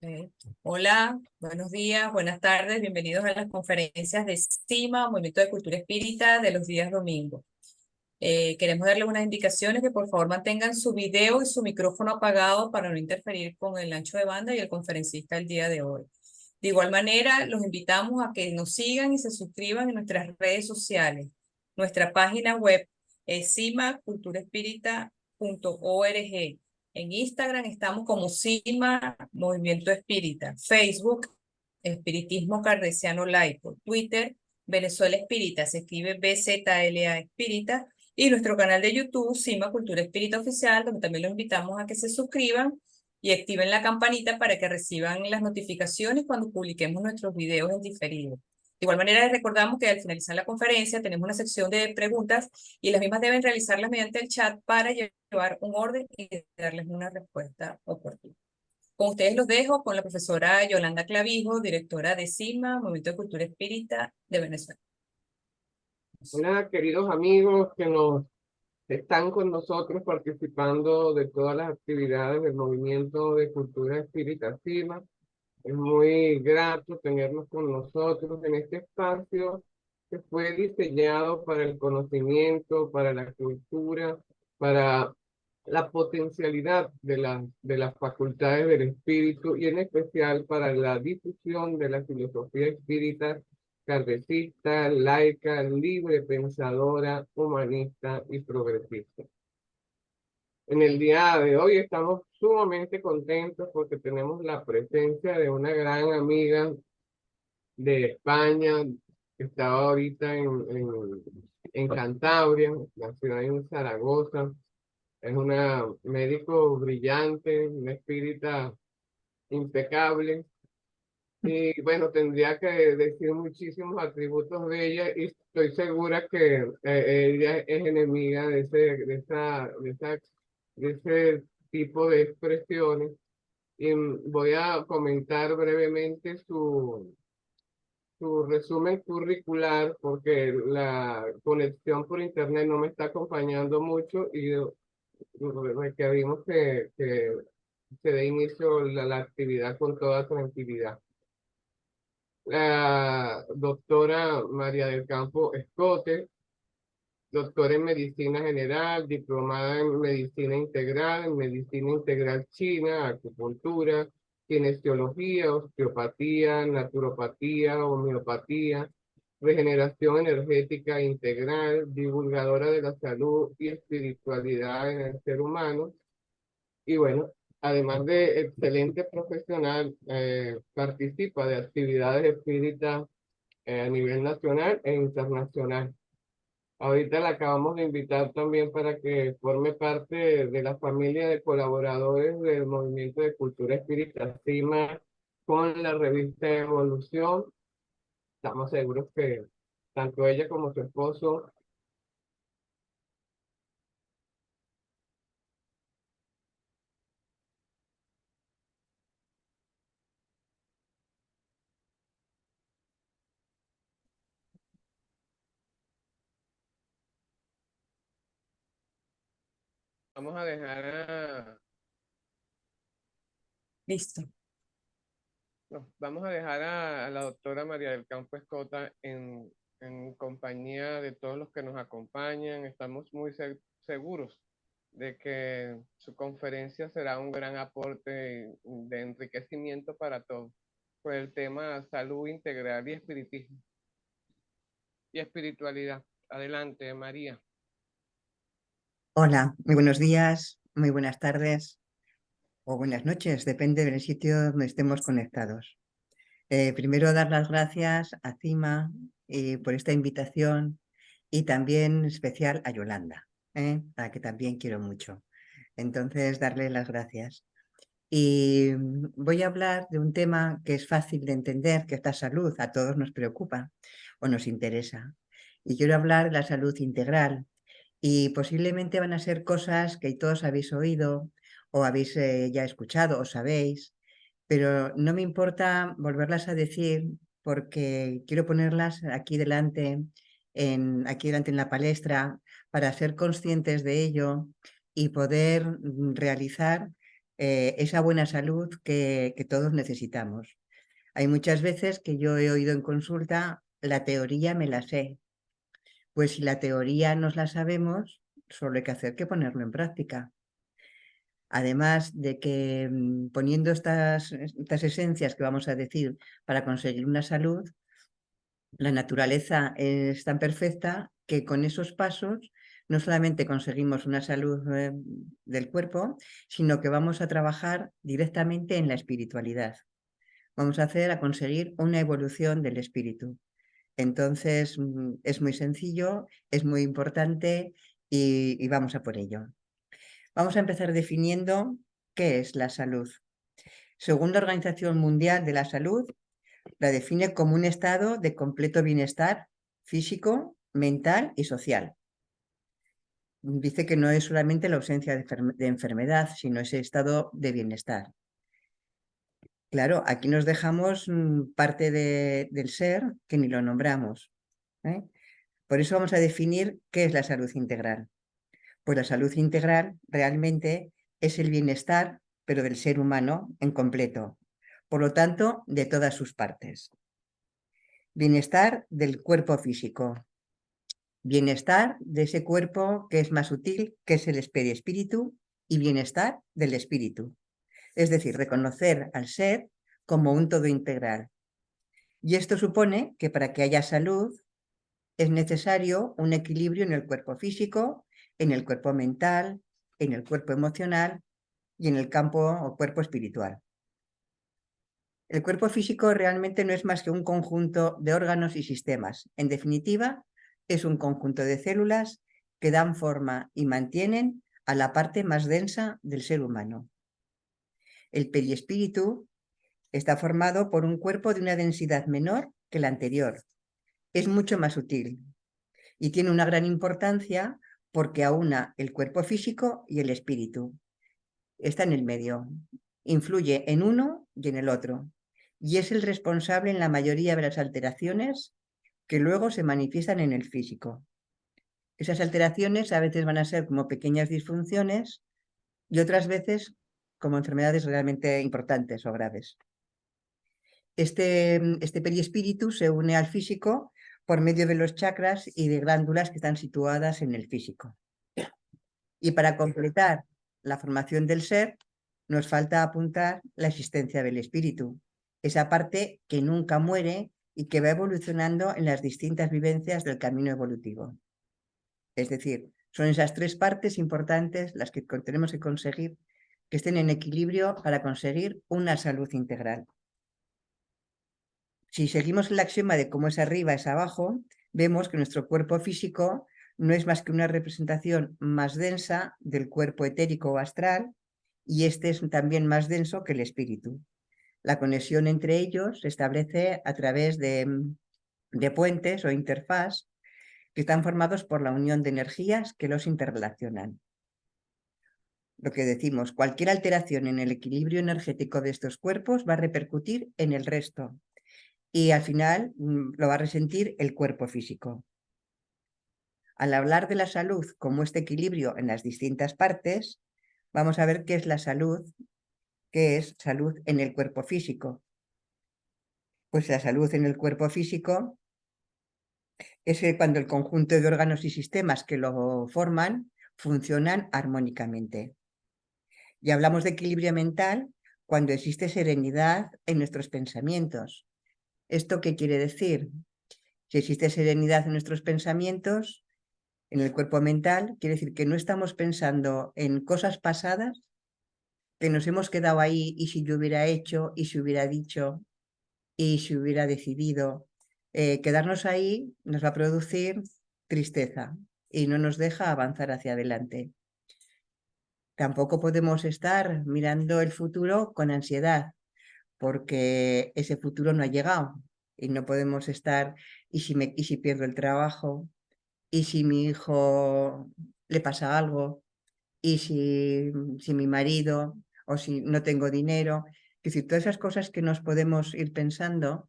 Eh, Hola, buenos días, buenas tardes, bienvenidos a las conferencias de CIMA, Movimiento de Cultura Espírita, de los días domingos. Queremos darles unas indicaciones que por favor mantengan su video y su micrófono apagado para no interferir con el ancho de banda y el conferencista el día de hoy. De igual manera, los invitamos a que nos sigan y se suscriban en nuestras redes sociales. Nuestra página web es cimaculturaespírita.org. En Instagram estamos como CIMA Movimiento Espírita, Facebook Espiritismo Cardesiano Laico, Twitter Venezuela Espírita, se escribe BZLA Espírita, y nuestro canal de YouTube, CIMA Cultura Espírita Oficial, donde también los invitamos a que se suscriban y activen la campanita para que reciban las notificaciones cuando publiquemos nuestros videos en diferido. De igual manera, les recordamos que al finalizar la conferencia tenemos una sección de preguntas y las mismas deben realizarlas mediante el chat para llevar un orden y darles una respuesta oportuna. Con ustedes los dejo con la profesora Yolanda Clavijo, directora de CIMA, Movimiento de Cultura Espírita de Venezuela. Hola, queridos amigos que nos están con nosotros participando de todas las actividades del Movimiento de Cultura Espírita CIMA. Es muy grato tenerlos con nosotros en este espacio que fue diseñado para el conocimiento, para la cultura, para la potencialidad de las facultades del espíritu y en especial para la difusión de la filosofía espírita kardecista, laica, libre pensadora, humanista y progresista. En el día de hoy estamos sumamente contentos porque tenemos la presencia de una gran amiga de España que estaba ahorita en Cantabria, la ciudad de Zaragoza. Es una médico brillante, una espírita impecable. Y bueno, tendría que decir muchísimos atributos de ella y estoy segura que ella es enemiga de ese tipo de expresiones. Y voy a comentar brevemente su resumen curricular porque la conexión por internet no me está acompañando mucho y requerimos que se dé inicio la actividad con toda tranquilidad. La doctora María del Campo Escote, doctora en Medicina General, diplomada en Medicina Integral China, Acupuntura, Kinesiología, Osteopatía, Naturopatía, Homeopatía, Regeneración Energética Integral, divulgadora de la salud y espiritualidad en el ser humano. Y bueno, además de excelente profesional, participa de actividades espíritas a nivel nacional e internacional. Ahorita la acabamos de invitar también para que forme parte de la familia de colaboradores del Movimiento de Cultura Espírita CIMA con la revista Evolución. Estamos seguros que tanto ella como su esposo. Vamos a dejar Listo. vamos a dejar a la doctora María del Campo Escota en compañía de todos los que nos acompañan. Estamos muy seguros de que su conferencia será un gran aporte de enriquecimiento para todos por el tema salud integral y espiritismo y espiritualidad. Adelante, María. Hola, muy buenos días, muy buenas tardes o buenas noches, depende del sitio donde estemos conectados. Primero dar las gracias a CIMA por esta invitación y también en especial a Yolanda, a la que también quiero mucho. Entonces, darle las gracias. Y voy a hablar de un tema que es fácil de entender, que es la salud, a todos nos preocupa o nos interesa. Y quiero hablar de la salud integral. Y posiblemente van a ser cosas que todos habéis oído o habéis ya escuchado o sabéis, pero no me importa volverlas a decir porque quiero ponerlas aquí delante en la palestra para ser conscientes de ello y poder realizar esa buena salud que todos necesitamos. Hay muchas veces que yo he oído en consulta, la teoría me la sé. Pues si la teoría nos la sabemos, solo hay que hacer que ponerlo en práctica. Además de que poniendo estas esencias que vamos a decir para conseguir una salud, la naturaleza es tan perfecta que con esos pasos no solamente conseguimos una salud del cuerpo, sino que vamos a trabajar directamente en la espiritualidad. Vamos a conseguir una evolución del espíritu. Entonces, es muy sencillo, es muy importante y vamos a por ello. Vamos a empezar definiendo qué es la salud. Según la Organización Mundial de la Salud, la define como un estado de completo bienestar físico, mental y social. Dice que no es solamente la ausencia de enfermedad, sino ese estado de bienestar. Claro, aquí nos dejamos parte del ser que ni lo nombramos, ¿eh? Por eso vamos a definir qué es la salud integral. Pues la salud integral realmente es el bienestar, pero del ser humano en completo. Por lo tanto, de todas sus partes. Bienestar del cuerpo físico. Bienestar de ese cuerpo que es más sutil, que es el espíritu, y bienestar del espíritu. Es decir, reconocer al ser como un todo integral. Y esto supone que para que haya salud es necesario un equilibrio en el cuerpo físico, en el cuerpo mental, en el cuerpo emocional y en el campo o cuerpo espiritual. El cuerpo físico realmente no es más que un conjunto de órganos y sistemas. En definitiva, es un conjunto de células que dan forma y mantienen a la parte más densa del ser humano. El periespíritu está formado por un cuerpo de una densidad menor que la anterior. Es mucho más sutil y tiene una gran importancia porque aúna el cuerpo físico y el espíritu. Está en el medio, influye en uno y en el otro, y es el responsable en la mayoría de las alteraciones que luego se manifiestan en el físico. Esas alteraciones a veces van a ser como pequeñas disfunciones y otras veces como enfermedades realmente importantes o graves. Este periespíritu se une al físico por medio de los chakras y de glándulas que están situadas en el físico. Y para completar la formación del ser, nos falta apuntar la existencia del espíritu, esa parte que nunca muere y que va evolucionando en las distintas vivencias del camino evolutivo. Es decir, son esas tres partes importantes las que tenemos que conseguir que estén en equilibrio para conseguir una salud integral. Si seguimos el axioma de cómo es arriba es abajo, vemos que nuestro cuerpo físico no es más que una representación más densa del cuerpo etérico o astral, y este es también más denso que el espíritu. La conexión entre ellos se establece a través de puentes o interfaz que están formados por la unión de energías que los interrelacionan. Lo que decimos, cualquier alteración en el equilibrio energético de estos cuerpos va a repercutir en el resto y al final lo va a resentir el cuerpo físico. Al hablar de la salud como este equilibrio en las distintas partes, vamos a ver qué es la salud, qué es salud en el cuerpo físico. Pues la salud en el cuerpo físico es cuando el conjunto de órganos y sistemas que lo forman funcionan armónicamente. Y hablamos de equilibrio mental cuando existe serenidad en nuestros pensamientos. ¿Esto qué quiere decir? Si existe serenidad en nuestros pensamientos, en el cuerpo mental, quiere decir que no estamos pensando en cosas pasadas, que nos hemos quedado ahí y si yo hubiera hecho, y si hubiera dicho, y si hubiera decidido. Quedarnos ahí nos va a producir tristeza y no nos deja avanzar hacia adelante. Tampoco podemos estar mirando el futuro con ansiedad, porque ese futuro no ha llegado y no podemos estar, y si pierdo el trabajo, y si mi hijo le pasa algo, y si mi marido, o si no tengo dinero. Es decir, todas esas cosas que nos podemos ir pensando,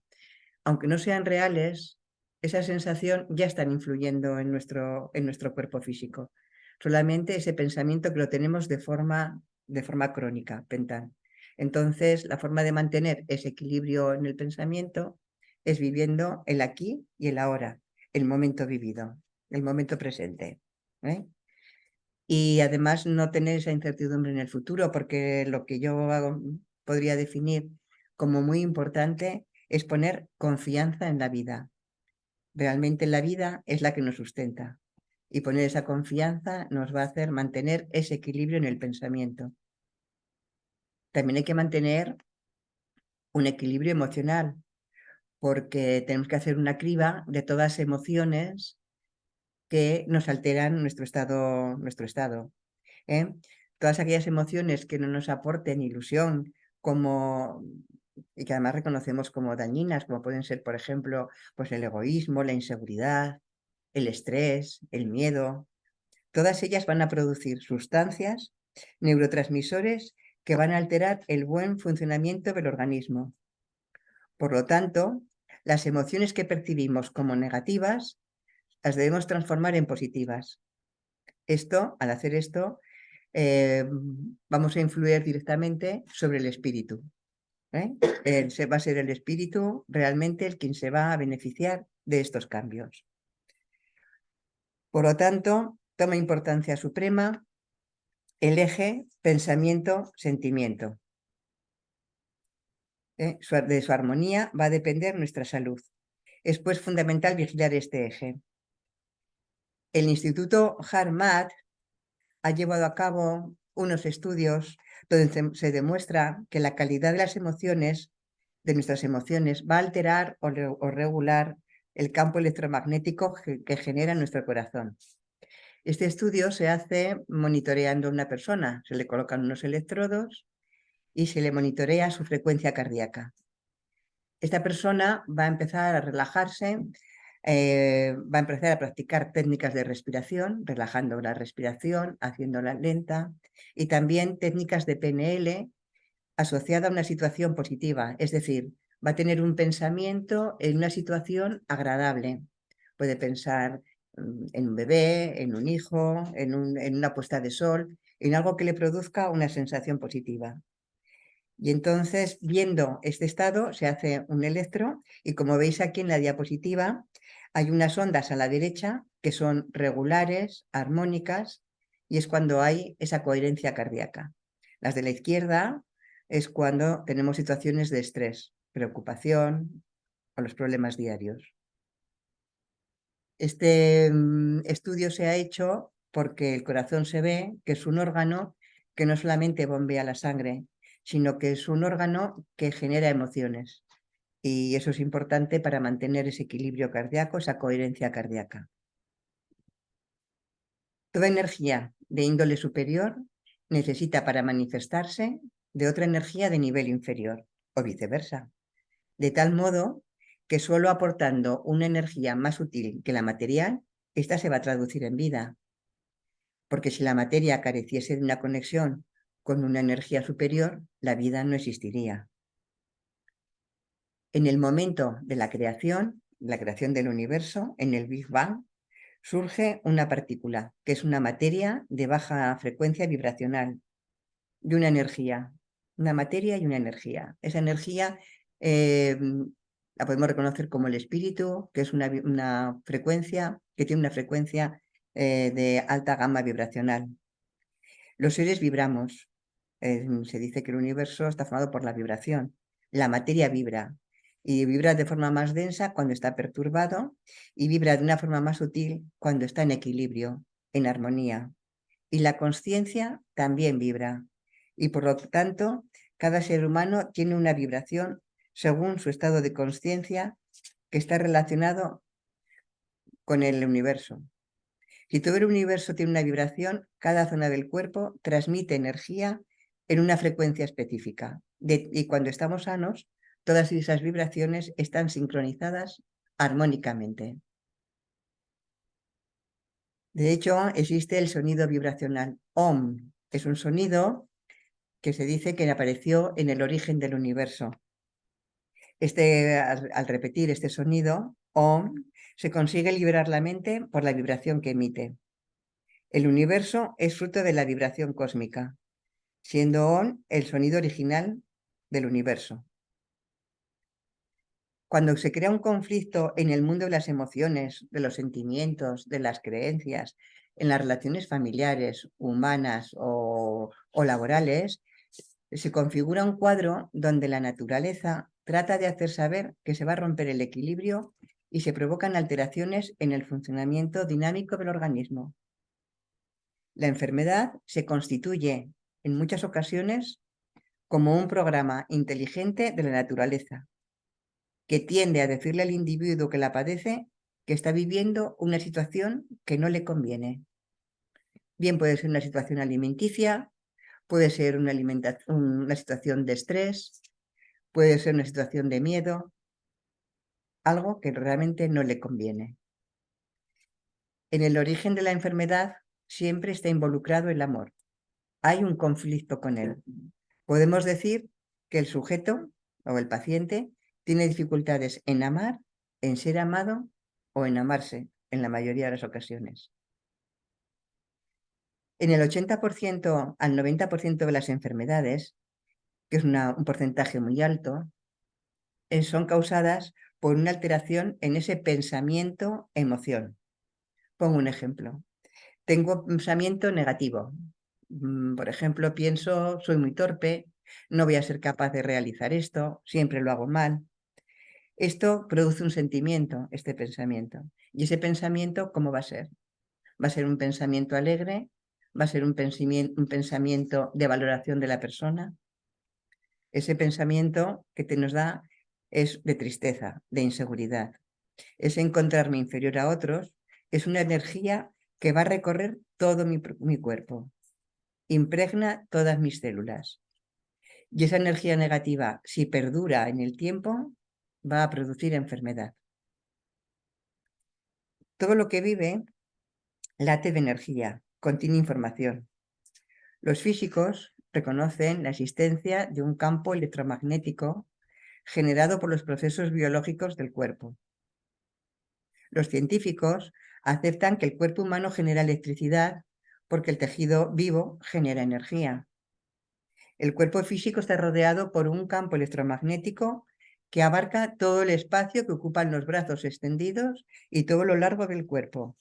aunque no sean reales, esa sensación ya están influyendo en nuestro cuerpo físico. Solamente ese pensamiento que lo tenemos de forma de forma crónica, pental. Entonces, la forma de mantener ese equilibrio en el pensamiento es viviendo el aquí y el ahora, el momento vivido, el momento presente. Y además no tener esa incertidumbre en el futuro, porque lo que yo podría definir como muy importante es poner confianza en la vida. Realmente la vida es la que nos sustenta y poner esa confianza nos va a hacer mantener ese equilibrio en el pensamiento. También hay que mantener un equilibrio emocional, porque tenemos que hacer una criba de todas las emociones que nos alteran nuestro estado. Todas aquellas emociones que no nos aporten ilusión, y que además reconocemos como dañinas, como pueden ser, por ejemplo, pues el egoísmo, la inseguridad, el estrés, el miedo. Todas ellas van a producir sustancias, neurotransmisores, que van a alterar el buen funcionamiento del organismo. Por lo tanto, las emociones que percibimos como negativas las debemos transformar en positivas. Al hacer esto, vamos a influir directamente sobre el espíritu. Va a ser el espíritu realmente el quien se va a beneficiar de estos cambios. Por lo tanto, toma importancia suprema el eje pensamiento-sentimiento. De su armonía va a depender nuestra salud. Es pues fundamental vigilar este eje. El Instituto HeartMath ha llevado a cabo unos estudios donde se demuestra que la calidad de nuestras emociones, va a alterar o regular el campo electromagnético que genera nuestro corazón. Este estudio se hace monitoreando a una persona. Se le colocan unos electrodos y se le monitorea su frecuencia cardíaca. Esta persona va a empezar a relajarse, va a empezar a practicar técnicas de respiración, relajando la respiración, haciéndola lenta, y también técnicas de PNL asociada a una situación positiva, es decir, va a tener un pensamiento en una situación agradable. Puede pensar en un bebé, en un hijo, en una puesta de sol, en algo que le produzca una sensación positiva. Y entonces, viendo este estado, se hace un electro y como veis aquí en la diapositiva, hay unas ondas a la derecha que son regulares, armónicas, y es cuando hay esa coherencia cardíaca. Las de la izquierda es cuando tenemos situaciones de estrés, preocupación o los problemas diarios. Este estudio se ha hecho porque el corazón se ve que es un órgano que no solamente bombea la sangre, sino que es un órgano que genera emociones. Y eso es importante para mantener ese equilibrio cardíaco, esa coherencia cardíaca. Toda energía de índole superior necesita para manifestarse de otra energía de nivel inferior, o viceversa. De tal modo que solo aportando una energía más sutil que la material, esta se va a traducir en vida. Porque si la materia careciese de una conexión con una energía superior, la vida no existiría. En el momento de la creación del universo, en el Big Bang, surge una partícula, que es una materia de baja frecuencia vibracional, y una energía, una materia y una energía. Esa energía la podemos reconocer como el espíritu, que es una frecuencia, que tiene una frecuencia de alta gama vibracional. Los seres vibramos. Se dice que el universo está formado por la vibración. La materia vibra y vibra de forma más densa cuando está perturbado y vibra de una forma más sutil cuando está en equilibrio, en armonía. Y la consciencia también vibra y por lo tanto cada ser humano tiene una vibración según su estado de consciencia que está relacionado con el universo. Si todo el universo tiene una vibración, cada zona del cuerpo transmite energía en una frecuencia específica. Y cuando estamos sanos, todas esas vibraciones están sincronizadas armónicamente. De hecho, existe el sonido vibracional Om. Es un sonido que se dice que apareció en el origen del universo. Al repetir este sonido, Om, se consigue liberar la mente por la vibración que emite. El universo es fruto de la vibración cósmica. siendo ON el sonido original del universo. Cuando se crea un conflicto en el mundo de las emociones, de los sentimientos, de las creencias, en las relaciones familiares, humanas o laborales, se configura un cuadro donde la naturaleza trata de hacer saber que se va a romper el equilibrio y se provocan alteraciones en el funcionamiento dinámico del organismo. La enfermedad se constituye en muchas ocasiones como un programa inteligente de la naturaleza, que tiende a decirle al individuo que la padece que está viviendo una situación que no le conviene. Bien puede ser una situación alimenticia, puede ser una situación de estrés, puede ser una situación de miedo, algo que realmente no le conviene. En el origen de la enfermedad siempre está involucrado el amor. Hay un conflicto con él. Podemos decir que el sujeto o el paciente tiene dificultades en amar, en ser amado o en amarse en la mayoría de las ocasiones. En el 80% al 90% de las enfermedades, que es un porcentaje muy alto, son causadas por una alteración en ese pensamiento-emoción. Pongo un ejemplo. Tengo pensamiento negativo. Por ejemplo, pienso, soy muy torpe, no voy a ser capaz de realizar esto, siempre lo hago mal. Esto produce un sentimiento, este pensamiento. ¿Y ese pensamiento cómo va a ser? ¿Va a ser un pensamiento alegre? ¿Va a ser un pensamiento de valoración de la persona? Ese pensamiento que nos da es de tristeza, de inseguridad. Es encontrarme inferior a otros, es una energía que va a recorrer todo mi cuerpo, impregna todas mis células. Y esa energía negativa, si perdura en el tiempo, va a producir enfermedad. Todo lo que vive late de energía, contiene información. Los físicos reconocen la existencia de un campo electromagnético generado por los procesos biológicos del cuerpo. Los científicos aceptan que el cuerpo humano genera electricidad porque el tejido vivo genera energía. El cuerpo físico está rodeado por un campo electromagnético que abarca todo el espacio que ocupan los brazos extendidos y todo lo largo del cuerpo.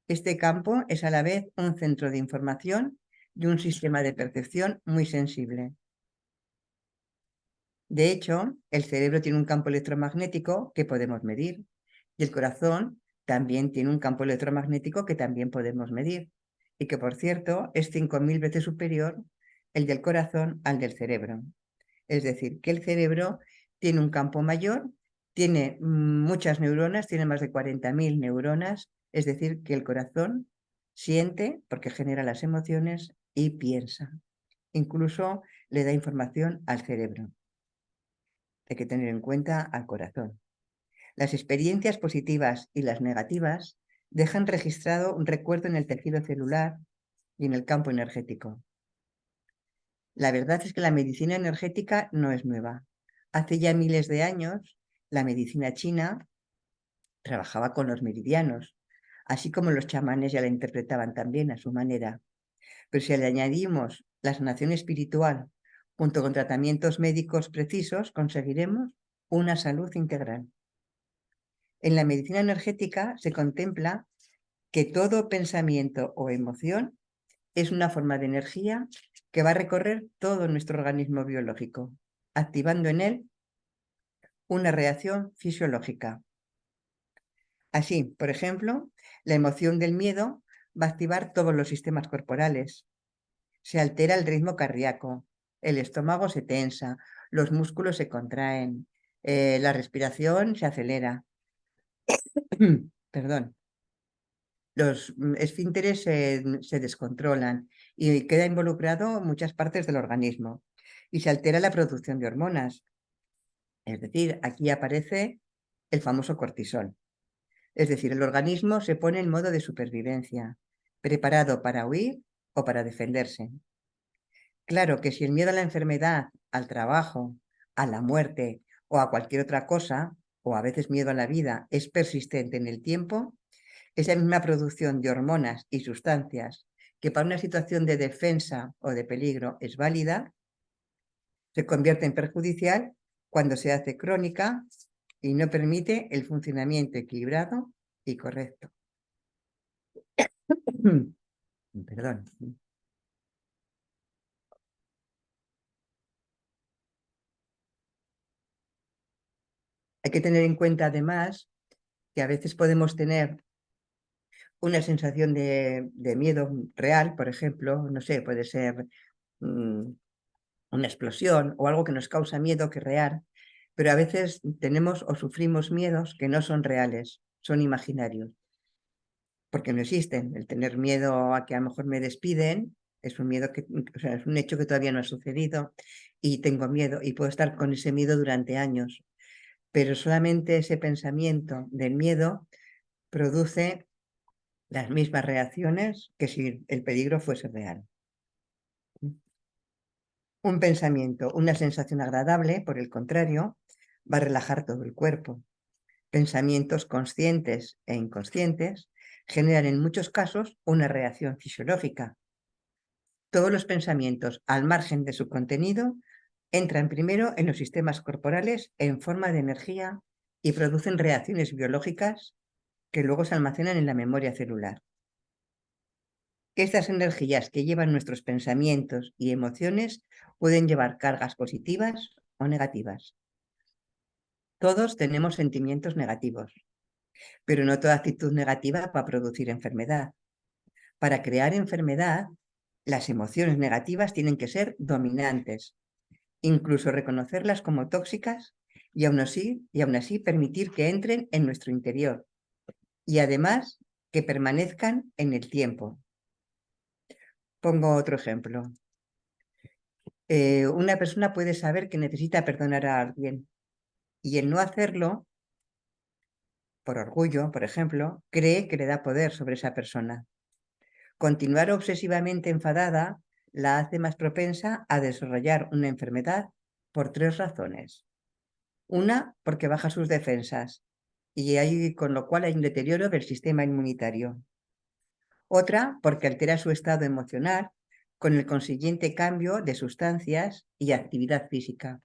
Este campo es a la vez un centro de información y un sistema de percepción muy sensible. De hecho, el cerebro tiene un campo electromagnético que podemos medir y el corazón también tiene un campo electromagnético que también podemos medir y que, por cierto, es 5.000 veces superior el del corazón al del cerebro. Es decir, que el cerebro tiene un campo mayor, tiene muchas neuronas, tiene más de 40.000 neuronas, es decir, que el corazón siente porque genera las emociones y piensa. Incluso le da información al cerebro. Hay que tener en cuenta al corazón. Las experiencias positivas y las negativas dejan registrado un recuerdo en el tejido celular y en el campo energético. La verdad es que la medicina energética no es nueva. Hace ya miles de años, la medicina china trabajaba con los meridianos, así como los chamanes ya la interpretaban también a su manera. Pero si le añadimos la sanación espiritual junto con tratamientos médicos precisos, conseguiremos una salud integral. En la medicina energética se contempla que todo pensamiento o emoción es una forma de energía que va a recorrer todo nuestro organismo biológico, activando en él una reacción fisiológica. Así, por ejemplo, la emoción del miedo va a activar todos los sistemas corporales. Se altera el ritmo cardíaco, el estómago se tensa, los músculos se contraen, la respiración se acelera. Perdón. Los esfínteres se descontrolan y queda involucrado muchas partes del organismo y se altera la producción de hormonas. Es decir, aquí aparece el famoso cortisol. Es decir, el organismo se pone en modo de supervivencia, preparado para huir o para defenderse. Claro que si el miedo a la enfermedad, al trabajo, a la muerte o a cualquier otra cosa, o a veces miedo a la vida, es persistente en el tiempo, esa misma producción de hormonas y sustancias que para una situación de defensa o de peligro es válida, se convierte en perjudicial cuando se hace crónica y no permite el funcionamiento equilibrado y correcto. Perdón. Hay que tener en cuenta además que a veces podemos tener una sensación de miedo real, por ejemplo, no sé, puede ser una explosión o algo que nos causa miedo que real, pero a veces tenemos o sufrimos miedos que no son reales, son imaginarios, porque no existen. El tener miedo a que a lo mejor me despiden es un miedo que, o sea, es un hecho que todavía no ha sucedido y tengo miedo y puedo estar con ese miedo durante años, pero solamente ese pensamiento del miedo produce las mismas reacciones que si el peligro fuese real. Un pensamiento, una sensación agradable, por el contrario, va a relajar todo el cuerpo. Pensamientos conscientes e inconscientes generan en muchos casos una reacción fisiológica. Todos los pensamientos, al margen de su contenido, entran primero en los sistemas corporales en forma de energía y producen reacciones biológicas que luego se almacenan en la memoria celular. Estas energías que llevan nuestros pensamientos y emociones pueden llevar cargas positivas o negativas. Todos tenemos sentimientos negativos, pero no toda actitud negativa va a producir enfermedad. Para crear enfermedad, las emociones negativas tienen que ser dominantes, incluso reconocerlas como tóxicas y aún así permitir que entren en nuestro interior y además que permanezcan en el tiempo. Pongo otro ejemplo. Una persona puede saber que necesita perdonar a alguien y el no hacerlo, por orgullo, por ejemplo, cree que le da poder sobre esa persona. Continuar obsesivamente enfadada la hace más propensa a desarrollar una enfermedad por 3 razones. Una, porque baja sus defensas con lo cual hay un deterioro del sistema inmunitario. Otra, porque altera su estado emocional con el consiguiente cambio de sustancias y actividad física.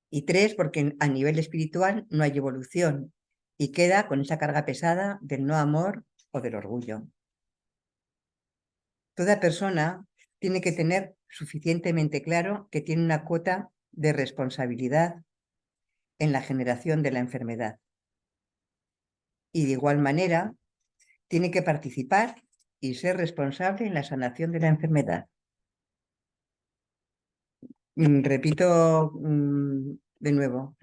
Y 3, porque a nivel espiritual no hay evolución y queda con esa carga pesada del no amor o del orgullo. Toda persona tiene que tener suficientemente claro que tiene una cuota de responsabilidad en la generación de la enfermedad. Y de igual manera, tiene que participar y ser responsable en la sanación de la enfermedad. Repito de nuevo,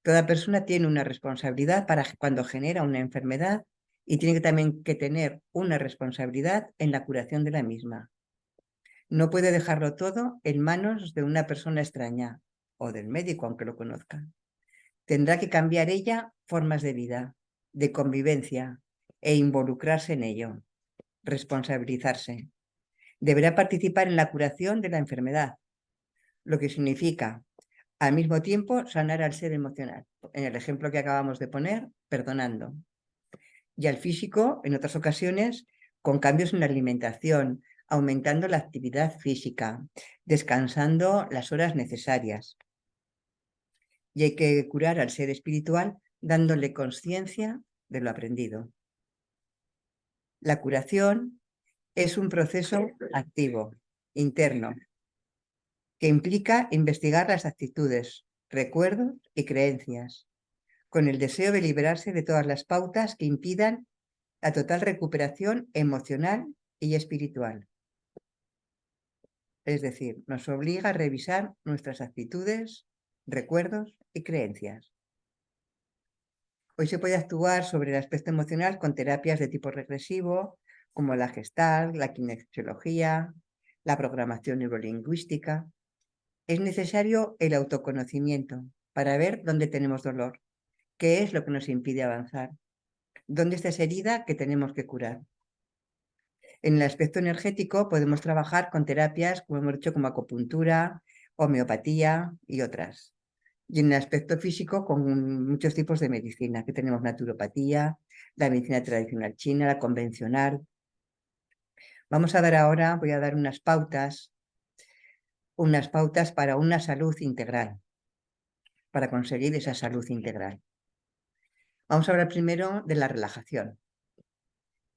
toda persona tiene una responsabilidad para cuando genera una enfermedad y tiene también que tener una responsabilidad en la curación de la misma. No puede dejarlo todo en manos de una persona extraña o del médico, aunque lo conozca. Tendrá que cambiar ella formas de vida, de convivencia e involucrarse en ello, responsabilizarse. Deberá participar en la curación de la enfermedad, lo que significa al mismo tiempo sanar al ser emocional. En el ejemplo que acabamos de poner, perdonando. Y al físico, en otras ocasiones, con cambios en la alimentación, aumentando la actividad física, descansando las horas necesarias. Y hay que curar al ser espiritual dándole conciencia de lo aprendido. La curación es un proceso activo, interno, que implica investigar las actitudes, recuerdos y creencias, con el deseo de liberarse de todas las pautas que impidan la total recuperación emocional y espiritual. Es decir, nos obliga a revisar nuestras actitudes, recuerdos y creencias. Hoy se puede actuar sobre el aspecto emocional con terapias de tipo regresivo, como la Gestalt, la kinesiología, la programación neurolingüística. Es necesario el autoconocimiento para ver dónde tenemos dolor, qué es lo que nos impide avanzar, dónde está esa herida que tenemos que curar. En el aspecto energético podemos trabajar con terapias, como hemos dicho, como acupuntura, homeopatía y otras. Y en el aspecto físico, con muchos tipos de medicina, que tenemos naturopatía, la medicina tradicional china, la convencional. Vamos a dar ahora, voy a dar unas pautas para una salud integral, para conseguir esa salud integral. Vamos a hablar primero de la relajación.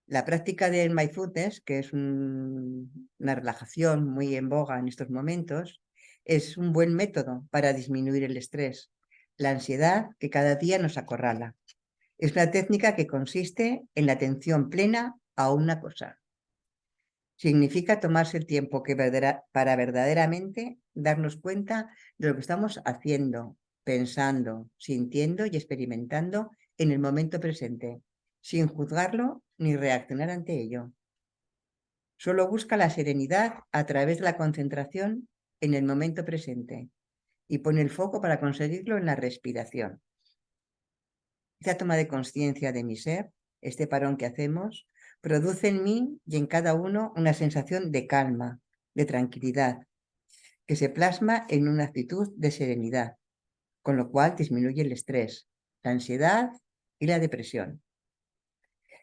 La práctica del mindfulness, que es una relajación muy en boga en estos momentos, es un buen método para disminuir el estrés, la ansiedad que cada día nos acorrala. Es una técnica que consiste en la atención plena a una cosa. Significa tomarse el tiempo para verdaderamente darnos cuenta de lo que estamos haciendo, pensando, sintiendo y experimentando en el momento presente, sin juzgarlo ni reaccionar ante ello. Solo busca la serenidad a través de la concentración en el momento presente y pone el foco para conseguirlo en la respiración. Esta toma de conciencia de mi ser, este parón que hacemos, produce en mí y en cada uno una sensación de calma, de tranquilidad, que se plasma en una actitud de serenidad, con lo cual disminuye el estrés, la ansiedad y la depresión.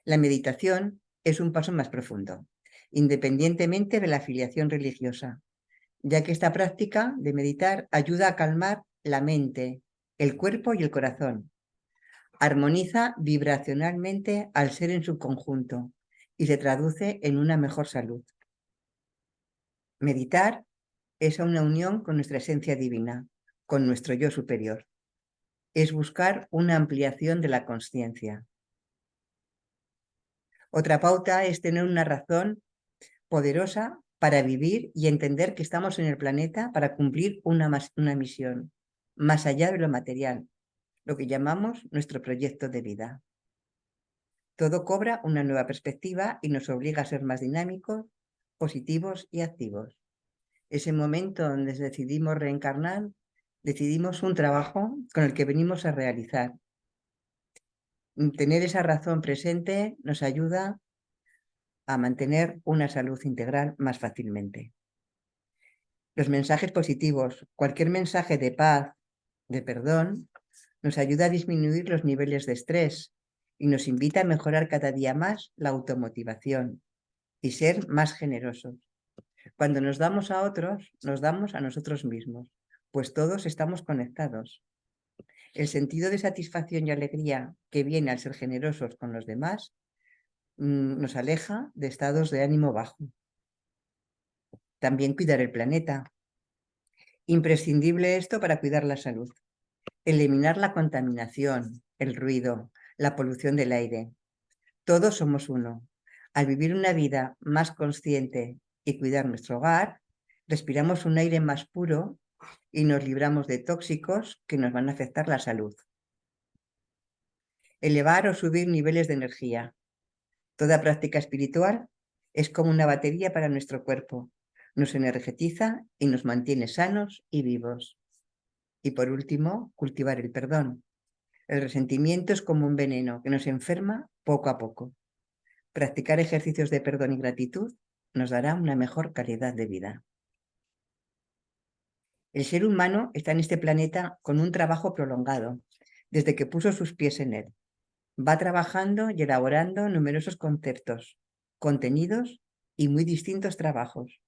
La meditación es un paso más profundo, independientemente de la afiliación religiosa, ya que esta práctica de meditar ayuda a calmar la mente, el cuerpo y el corazón. Armoniza vibracionalmente al ser en su conjunto y se traduce en una mejor salud. Meditar es una unión con nuestra esencia divina, con nuestro yo superior. Es buscar una ampliación de la consciencia. Otra pauta es tener una razón poderosa para vivir y entender que estamos en el planeta para cumplir una misión, más allá de lo material, lo que llamamos nuestro proyecto de vida. Todo cobra una nueva perspectiva y nos obliga a ser más dinámicos, positivos y activos. Ese momento donde decidimos reencarnar, decidimos un trabajo con el que venimos a realizar. Tener esa razón presente nos ayuda a mantener una salud integral más fácilmente. Los mensajes positivos, cualquier mensaje de paz, de perdón, nos ayuda a disminuir los niveles de estrés y nos invita a mejorar cada día más la automotivación y ser más generosos. Cuando nos damos a otros, nos damos a nosotros mismos, pues todos estamos conectados. El sentido de satisfacción y alegría que viene al ser generosos con los demás nos aleja de estados de ánimo bajo. También cuidar el planeta. Imprescindible esto para cuidar la salud. Eliminar la contaminación, el ruido, la polución del aire. Todos somos uno. Al vivir una vida más consciente y cuidar nuestro hogar, respiramos un aire más puro y nos libramos de tóxicos que nos van a afectar la salud. Elevar o subir niveles de energía. Toda práctica espiritual es como una batería para nuestro cuerpo. Nos energetiza y nos mantiene sanos y vivos. Y por último, cultivar el perdón. El resentimiento es como un veneno que nos enferma poco a poco. Practicar ejercicios de perdón y gratitud nos dará una mejor calidad de vida. El ser humano está en este planeta con un trabajo prolongado, desde que puso sus pies en él. Va trabajando y elaborando numerosos conceptos, contenidos y muy distintos trabajos.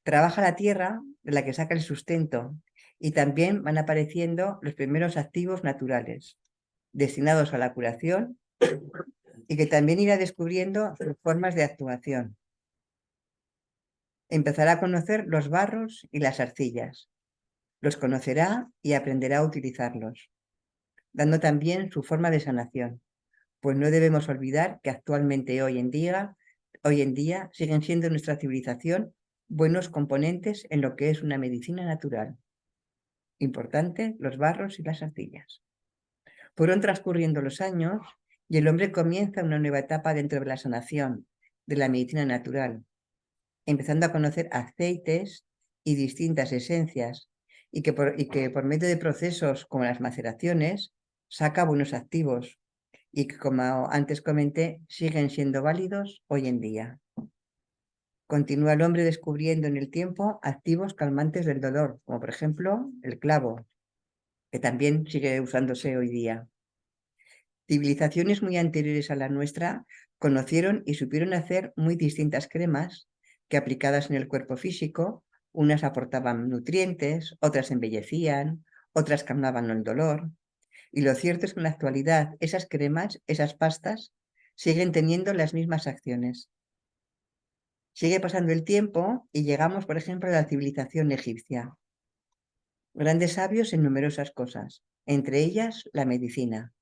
Trabaja la tierra de la que saca el sustento y también van apareciendo los primeros activos naturales, destinados a la curación y que también irá descubriendo sus formas de actuación. Empezará a conocer los barros y las arcillas. Los conocerá y aprenderá a utilizarlos, dando también su forma de sanación, pues no debemos olvidar que actualmente hoy en día siguen siendo en nuestra civilización buenos componentes en lo que es una medicina natural. Importante, los barros y las arcillas. Fueron transcurriendo los años y el hombre comienza una nueva etapa dentro de la sanación, de la medicina natural, empezando a conocer aceites y distintas esencias y que por medio de procesos como las maceraciones saca buenos activos y que, como antes comenté, siguen siendo válidos hoy en día. Continúa el hombre descubriendo en el tiempo activos calmantes del dolor, como por ejemplo el clavo, que también sigue usándose hoy día. Civilizaciones muy anteriores a la nuestra conocieron y supieron hacer muy distintas cremas que, aplicadas en el cuerpo físico, unas aportaban nutrientes, otras embellecían, otras calmaban el dolor. Y lo cierto es que en la actualidad esas cremas, esas pastas, siguen teniendo las mismas acciones. Sigue pasando el tiempo y llegamos, por ejemplo, a la civilización egipcia. Grandes sabios en numerosas cosas, entre ellas la medicina.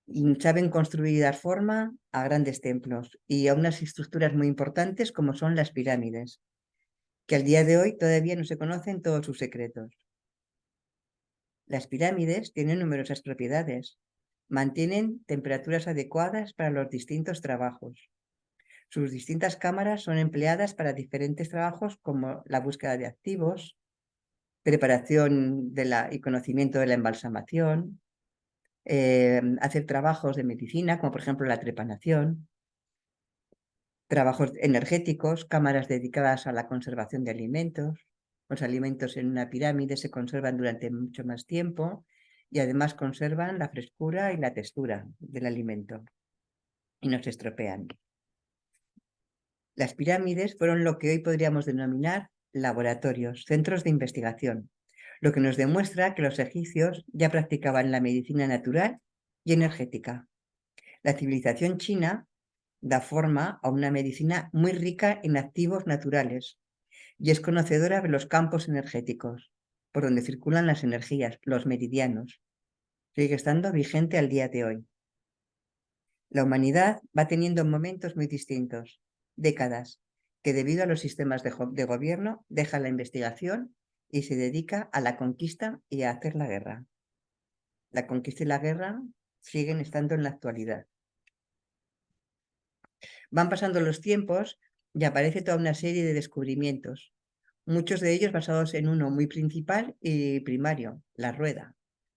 Y saben construir y dar forma a grandes templos y a unas estructuras muy importantes como son las pirámides, que al día de hoy todavía no se conocen todos sus secretos. Las pirámides tienen numerosas propiedades. Mantienen temperaturas adecuadas para los distintos trabajos. Sus distintas cámaras son empleadas para diferentes trabajos como la búsqueda de activos, preparación y conocimiento de la embalsamación, hacer trabajos de medicina, como por ejemplo la trepanación, trabajos energéticos, cámaras dedicadas a la conservación de alimentos. Los alimentos en una pirámide se conservan durante mucho más tiempo y además conservan la frescura y la textura del alimento y no se estropean. Las pirámides fueron lo que hoy podríamos denominar laboratorios, centros de investigación, lo que nos demuestra que los egipcios ya practicaban la medicina natural y energética. La civilización china da forma a una medicina muy rica en activos naturales y es conocedora de los campos energéticos, por donde circulan las energías, los meridianos. Sigue estando vigente al día de hoy. La humanidad va teniendo momentos muy distintos, décadas, que debido a los sistemas de gobierno deja la investigación y se dedica a la conquista y a hacer la guerra. La conquista y la guerra siguen estando en la actualidad. Van pasando los tiempos y aparece toda una serie de descubrimientos, muchos de ellos basados en uno muy principal y primario, la rueda,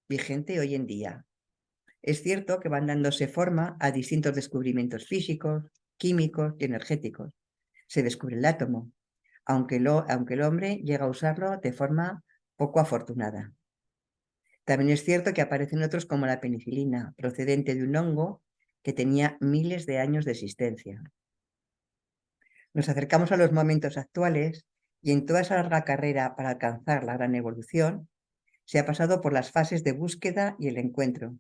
vigente hoy en día. Es cierto que van dándose forma a distintos descubrimientos físicos, químicos y energéticos. Se descubre el átomo, aunque el hombre llega a usarlo de forma poco afortunada. También es cierto que aparecen otros como la penicilina, procedente de un hongo que tenía miles de años de existencia. Nos acercamos a los momentos actuales y en toda esa larga carrera para alcanzar la gran evolución, se ha pasado por las fases de búsqueda y el encuentro,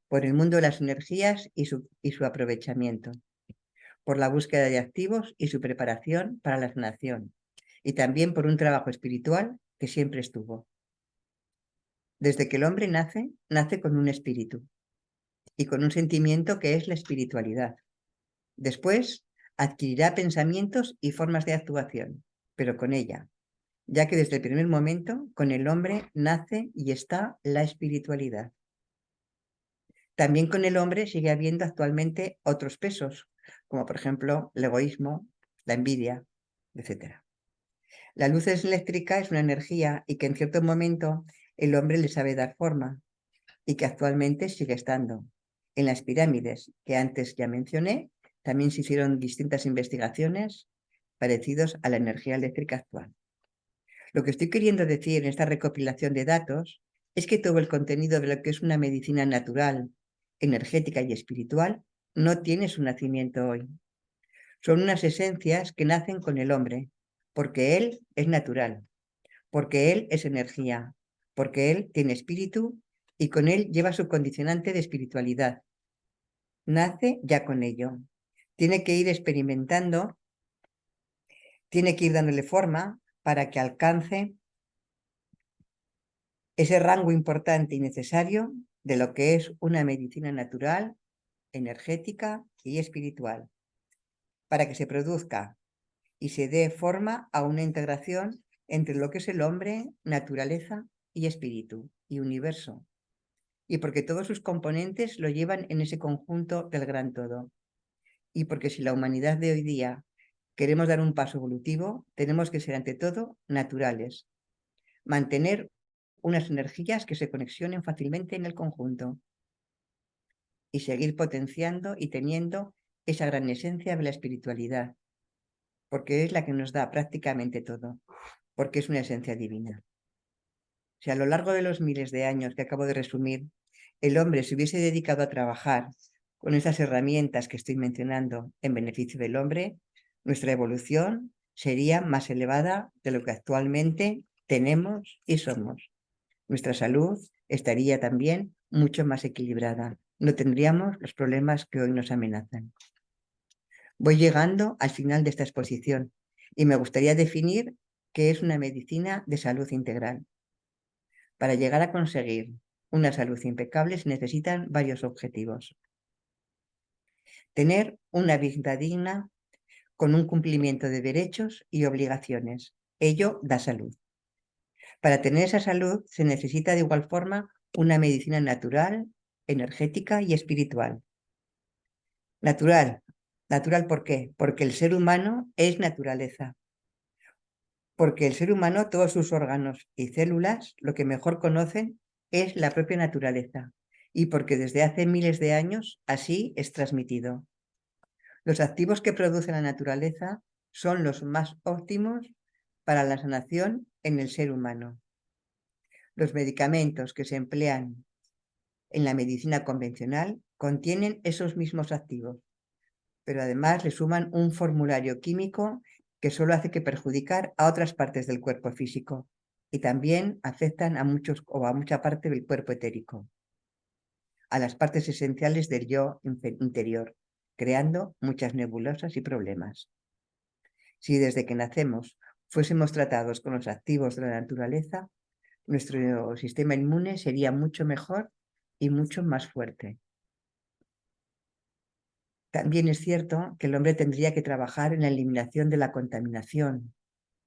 por el mundo de las energías y su aprovechamiento, por la búsqueda de activos y su preparación para la sanación, y también por un trabajo espiritual que siempre estuvo. Desde que el hombre nace, nace con un espíritu y con un sentimiento que es la espiritualidad. Después adquirirá pensamientos y formas de actuación, pero con ella, ya que desde el primer momento con el hombre nace y está la espiritualidad. También con el hombre sigue habiendo actualmente otros pesos, como por ejemplo el egoísmo, la envidia, etc. La luz eléctrica es una energía y que en cierto momento el hombre le sabe dar forma y que actualmente sigue estando. En las pirámides que antes ya mencioné, también se hicieron distintas investigaciones parecidas a la energía eléctrica actual. Lo que estoy queriendo decir en esta recopilación de datos es que todo el contenido de lo que es una medicina natural, energética y espiritual no tiene su nacimiento hoy. Son unas esencias que nacen con el hombre, porque él es natural, porque él es energía, porque él tiene espíritu y con él lleva su condicionante de espiritualidad. Nace ya con ello. Tiene que ir experimentando, tiene que ir dándole forma para que alcance ese rango importante y necesario de lo que es una medicina natural, energética y espiritual, para que se produzca y se dé forma a una integración entre lo que es el hombre, naturaleza y espíritu y universo, y porque todos sus componentes lo llevan en ese conjunto del gran todo. Y porque si la humanidad de hoy día queremos dar un paso evolutivo, tenemos que ser ante todo naturales, mantener unas energías que se conexionen fácilmente en el conjunto y seguir potenciando y teniendo esa gran esencia de la espiritualidad, porque es la que nos da prácticamente todo, porque es una esencia divina. Si a lo largo de los miles de años que acabo de resumir el hombre se hubiese dedicado a trabajar con esas herramientas que estoy mencionando en beneficio del hombre, nuestra evolución sería más elevada de lo que actualmente tenemos y somos. Nuestra salud estaría también mucho más equilibrada. No tendríamos los problemas que hoy nos amenazan. Voy llegando al final de esta exposición y me gustaría definir qué es una medicina de salud integral. Para llegar a conseguir una salud impecable se necesitan varios objetivos. Tener una vida digna con un cumplimiento de derechos y obligaciones. Ello da salud. Para tener esa salud se necesita de igual forma una medicina natural, energética y espiritual. Natural. ¿Natural por qué? Porque el ser humano es naturaleza. Porque el ser humano, todos sus órganos y células, lo que mejor conocen es la propia naturaleza. Y porque desde hace miles de años así es transmitido. Los activos que produce la naturaleza son los más óptimos para la sanación en el ser humano. Los medicamentos que se emplean en la medicina convencional contienen esos mismos activos, pero además le suman un formulario químico que solo hace que perjudicar a otras partes del cuerpo físico y también afectan a muchos o a mucha parte del cuerpo etérico, a las partes esenciales del yo interior, creando muchas nebulosas y problemas. Si desde que nacemos fuésemos tratados con los activos de la naturaleza, nuestro sistema inmune sería mucho mejor y mucho más fuerte. También es cierto que el hombre tendría que trabajar en la eliminación de la contaminación,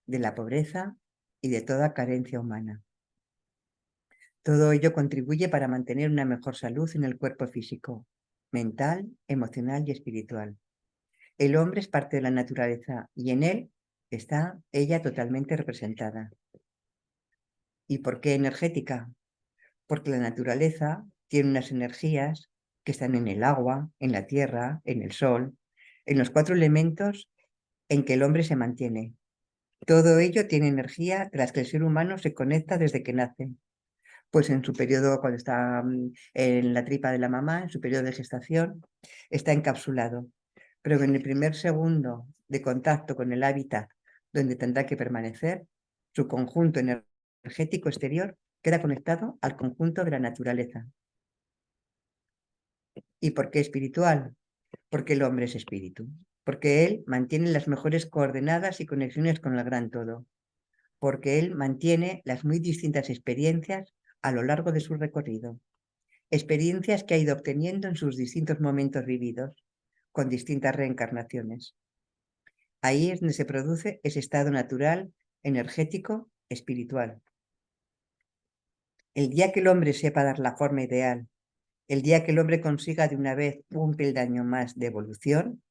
de la pobreza y de toda carencia humana. Todo ello contribuye para mantener una mejor salud en el cuerpo físico, mental, emocional y espiritual. El hombre es parte de la naturaleza y en él está ella totalmente representada. ¿Y por qué energética? Porque la naturaleza tiene unas energías que están en el agua, en la tierra, en el sol, en los 4 elementos en que el hombre se mantiene. Todo ello tiene energía de las que el ser humano se conecta desde que nace. Pues en su periodo, cuando está en la tripa de la mamá, en su periodo de gestación, está encapsulado. Pero en el primer segundo de contacto con el hábitat donde tendrá que permanecer, su conjunto energético exterior queda conectado al conjunto de la naturaleza. ¿Y por qué espiritual? Porque el hombre es espíritu, porque él mantiene las mejores coordenadas y conexiones con el gran todo, porque él mantiene las muy distintas experiencias a lo largo de su recorrido, experiencias que ha ido obteniendo en sus distintos momentos vividos, con distintas reencarnaciones. Ahí es donde se produce ese estado natural, energético, espiritual. El día que el hombre sepa dar la forma ideal, el día que el hombre consiga de una vez un peldaño más de evolución,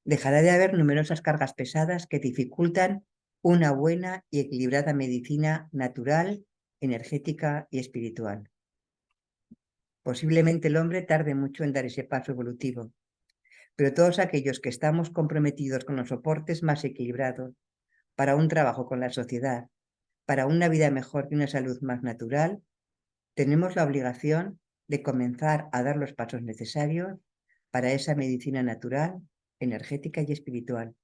dejará de haber numerosas cargas pesadas que dificultan una buena y equilibrada medicina natural, energética y espiritual. Posiblemente el hombre tarde mucho en dar ese paso evolutivo, pero todos aquellos que estamos comprometidos con los soportes más equilibrados para un trabajo con la sociedad, para una vida mejor y una salud más natural, tenemos la obligación de comenzar a dar los pasos necesarios para esa medicina natural, energética y espiritual,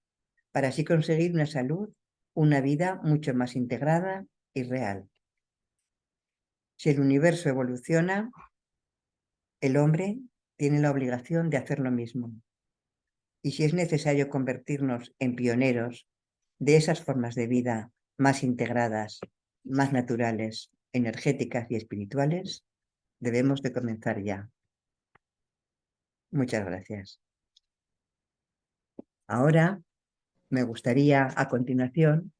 para así conseguir una salud, una vida mucho más integrada y real. Si el universo evoluciona, el hombre tiene la obligación de hacer lo mismo. Y si es necesario convertirnos en pioneros de esas formas de vida más integradas, más naturales, energéticas y espirituales, debemos de comenzar ya. Muchas gracias. Ahora me gustaría a continuación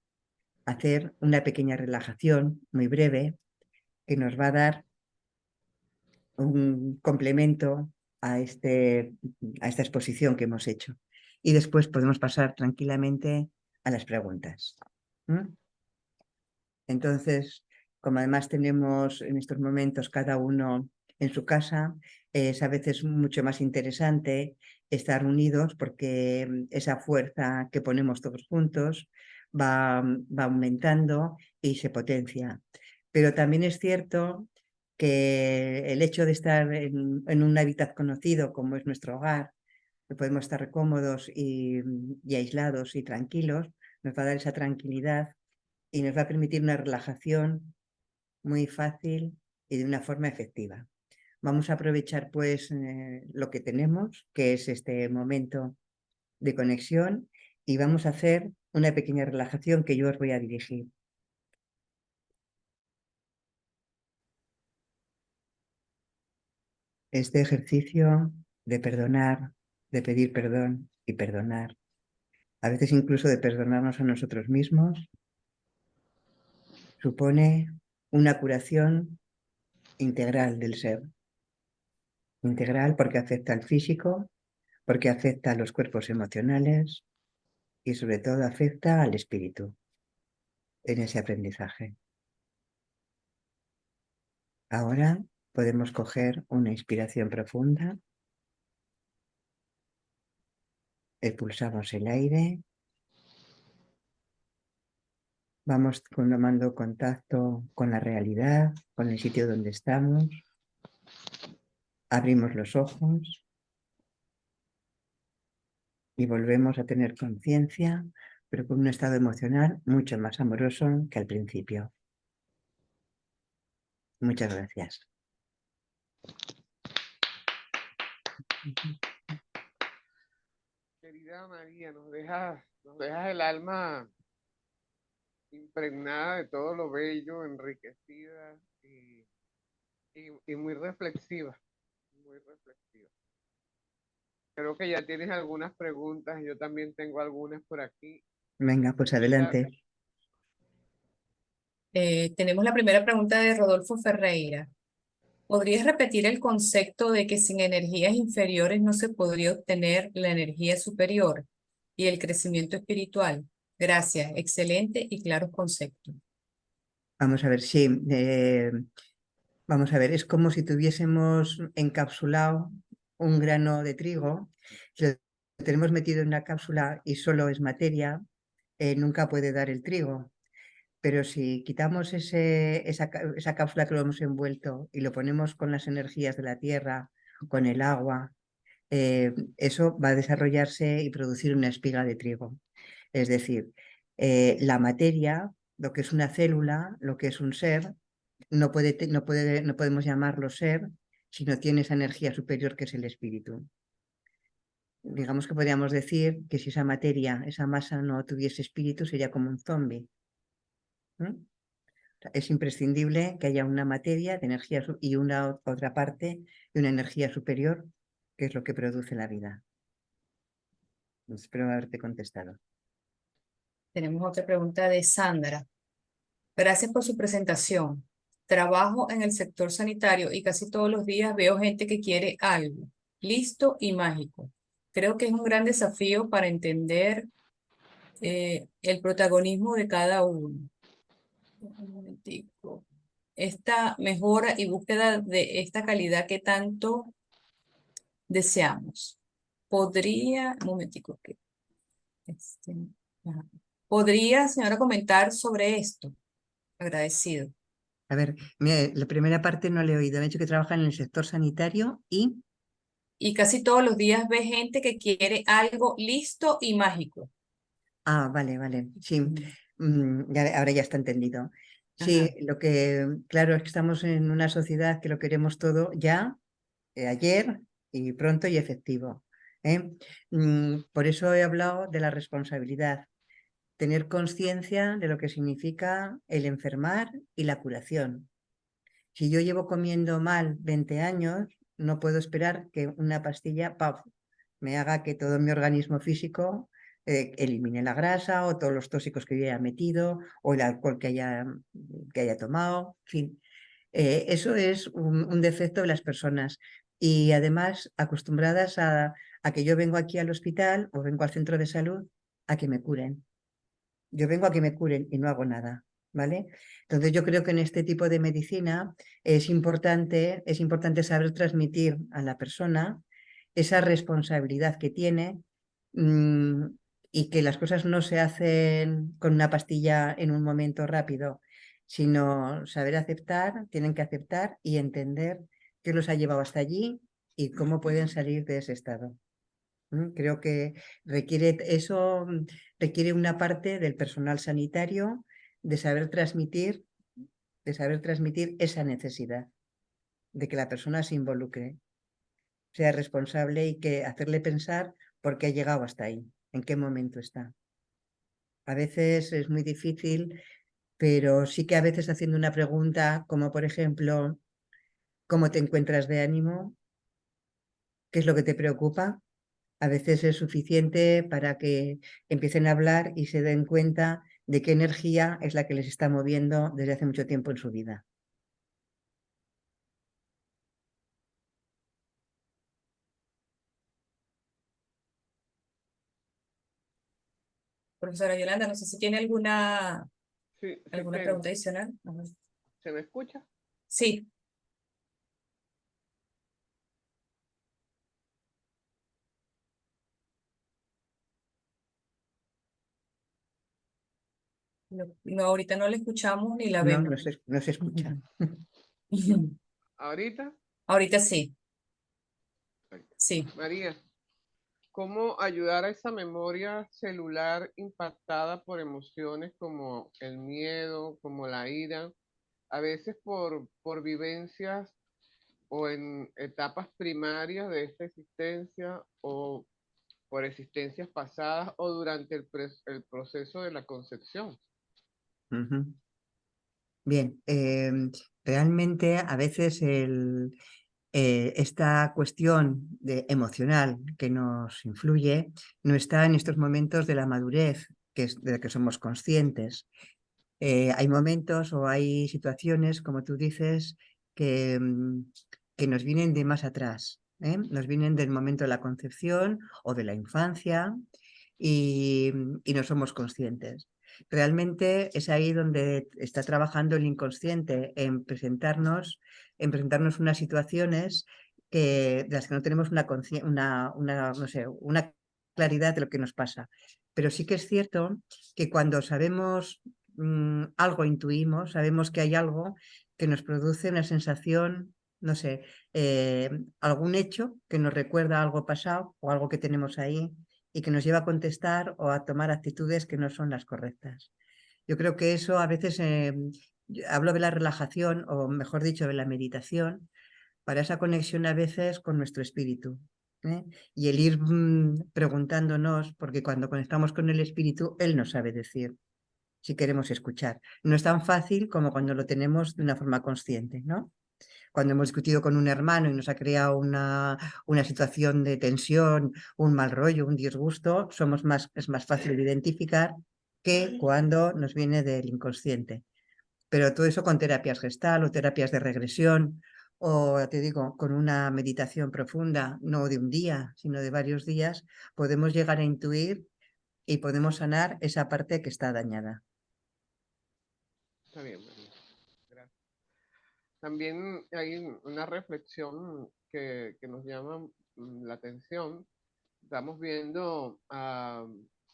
hacer una pequeña relajación muy breve que nos va a dar un complemento a esta exposición que hemos hecho. Y después podemos pasar tranquilamente a las preguntas. Entonces, como además tenemos en estos momentos cada uno en su casa, es a veces mucho más interesante estar unidos porque esa fuerza que ponemos todos juntos va aumentando y se potencia. Pero también es cierto que el hecho de estar en un hábitat conocido como es nuestro hogar, que podemos estar cómodos y aislados y tranquilos, nos va a dar esa tranquilidad y nos va a permitir una relajación muy fácil y de una forma efectiva. Vamos a aprovechar pues lo que tenemos, que es este momento de conexión, y vamos a hacer una pequeña relajación que yo os voy a dirigir. Este ejercicio de perdonar, de pedir perdón y perdonar, a veces incluso de perdonarnos a nosotros mismos, supone una curación integral del ser. Integral porque afecta al físico, porque afecta a los cuerpos emocionales y sobre todo afecta al espíritu en ese aprendizaje. Ahora podemos coger una inspiración profunda, expulsamos el aire, vamos tomando contacto con la realidad, con el sitio donde estamos, abrimos los ojos y volvemos a tener conciencia, pero con un estado emocional mucho más amoroso que al principio. Muchas gracias. Querida María, nos dejas el alma impregnada de todo lo bello, enriquecida y muy reflexiva, muy reflexiva. Creo que ya tienes algunas preguntas, yo también tengo algunas por aquí. Venga, pues Quisiera- adelante. Tenemos la primera pregunta de Rodolfo Ferreira. ¿Podrías repetir el concepto de que sin energías inferiores no se podría obtener la energía superior y el crecimiento espiritual? Gracias, excelente y claros conceptos. Vamos a ver, sí. Vamos a ver, es como si tuviésemos encapsulado un grano de trigo. Si lo tenemos metido en una cápsula y solo es materia, nunca puede dar el trigo. Pero si quitamos esa cápsula que lo hemos envuelto y lo ponemos con las energías de la tierra, con el agua, eso va a desarrollarse y producir una espiga de trigo. Es decir, la materia, lo que es una célula, lo que es un ser, no podemos llamarlo ser si no tiene esa energía superior que es el espíritu. Digamos que podríamos decir que si esa materia, esa masa no tuviese espíritu, sería como un zombie. Es imprescindible que haya una materia de energía y una otra parte de una energía superior, que es lo que produce la vida. Espero haberte contestado. Tenemos otra pregunta de Sandra. Gracias por su presentación. Trabajo en el sector sanitario y casi todos los días veo gente que quiere algo listo y mágico. Creo que es un gran desafío para entender el protagonismo de cada uno. Un momentico. Esta mejora y búsqueda de esta calidad que tanto deseamos. Un momentico, este, ajá. ¿Podría, señora, comentar sobre esto? Agradecido. A ver, mira, la primera parte no le he oído. Me ha dicho que trabaja en el sector sanitario y... Y casi todos los días ve gente que quiere algo listo y mágico. Ah, vale, vale. Sí, ahora ya está entendido. Ajá. Sí, claro, es que estamos en una sociedad que lo queremos todo ya, ayer y pronto y efectivo. ¿Eh? Por eso he hablado de la responsabilidad, tener conciencia de lo que significa el enfermar y la curación. Si yo llevo comiendo mal 20 años, no puedo esperar que una pastilla ¡paf!, me haga que todo mi organismo físico elimine la grasa o todos los tóxicos que yo haya metido o el alcohol que haya tomado. En fin, eso es un defecto de las personas y además acostumbradas a que yo vengo aquí al hospital o vengo al centro de salud a que me curen. Yo vengo a que me curen y no hago nada, ¿vale? Entonces yo creo que en este tipo de medicina es importante saber transmitir a la persona esa responsabilidad que tiene, y que las cosas no se hacen con una pastilla en un momento rápido, sino saber aceptar, tienen que aceptar y entender qué los ha llevado hasta allí y cómo pueden salir de ese estado. Creo que requiere una parte del personal sanitario de saber transmitir esa necesidad, de que la persona se involucre, sea responsable y que hacerle pensar por qué ha llegado hasta ahí, en qué momento está. A veces es muy difícil, pero sí que a veces haciendo una pregunta como por ejemplo, ¿cómo te encuentras de ánimo? ¿Qué es lo que te preocupa? A veces es suficiente para que empiecen a hablar y se den cuenta de qué energía es la que les está moviendo desde hace mucho tiempo en su vida. Profesora Yolanda, no sé si tiene alguna Sí, sí ¿alguna tengo. pregunta adicional? Ajá. ¿Se me escucha? Sí, no, no, ahorita no la escuchamos ni la No, vemos. no se escucha. ¿Ahorita? Ahorita sí, sí. María, ¿cómo ayudar a esa memoria celular impactada por emociones como el miedo, como la ira, a veces por vivencias o en etapas primarias de esta existencia o por existencias pasadas o durante el proceso de la concepción? Ujú. Bien, realmente a veces esta cuestión emocional que nos influye no está en estos momentos de la madurez, que es de la que somos conscientes. Hay momentos o hay situaciones, como tú dices, que nos vienen de más atrás, ¿eh? Nos vienen del momento de la concepción o de la infancia y no somos conscientes. Realmente es ahí donde está trabajando el inconsciente en presentarnos unas situaciones de las que no tenemos no sé, una claridad de lo que nos pasa. Pero sí que es cierto que cuando sabemos algo, intuimos, sabemos que hay algo que nos produce una sensación, no sé, algún hecho que nos recuerda algo pasado o algo que tenemos ahí y que nos lleva a contestar o a tomar actitudes que no son las correctas. Yo creo que eso a veces, hablo de la relajación o mejor dicho de la meditación, para esa conexión a veces con nuestro espíritu. ¿Eh? Y el ir preguntándonos, porque cuando conectamos con el espíritu, él nos sabe decir si queremos escuchar. No es tan fácil como cuando lo tenemos de una forma consciente, ¿no? Cuando hemos discutido con un hermano y nos ha creado una situación de tensión, un mal rollo, un disgusto, es más fácil de identificar que cuando nos viene del inconsciente. Pero todo eso con terapias gestal o terapias de regresión o, te digo, con una meditación profunda, no de un día, sino de varios días, podemos llegar a intuir y podemos sanar esa parte que está dañada. Está bien, María. Gracias. También hay una reflexión que nos llama la atención. Estamos viendo a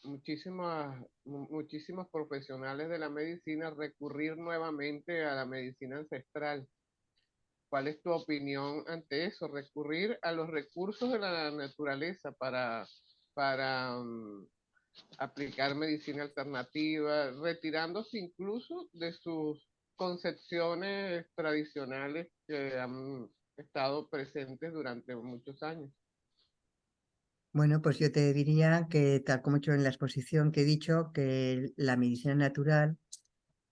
muchísimos profesionales de la medicina recurrir nuevamente a la medicina ancestral. ¿Cuál es tu opinión ante eso? Recurrir a los recursos de la naturaleza para aplicar medicina alternativa, retirándose incluso de sus concepciones tradicionales que han estado presentes durante muchos años. Bueno, pues yo te diría que, tal como he hecho en la exposición que he dicho, que la medicina natural,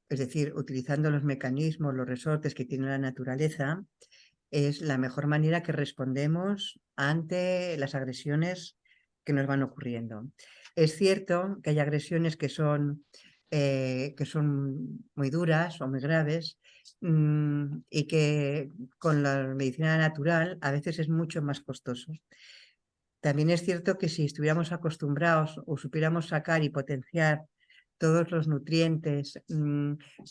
es decir, utilizando los mecanismos, los resortes que tiene la naturaleza, es la mejor manera que respondemos ante las agresiones que nos van ocurriendo. Es cierto que hay agresiones que son muy duras o muy graves y que con la medicina natural a veces es mucho más costoso. También es cierto que si estuviéramos acostumbrados o supiéramos sacar y potenciar todos los nutrientes,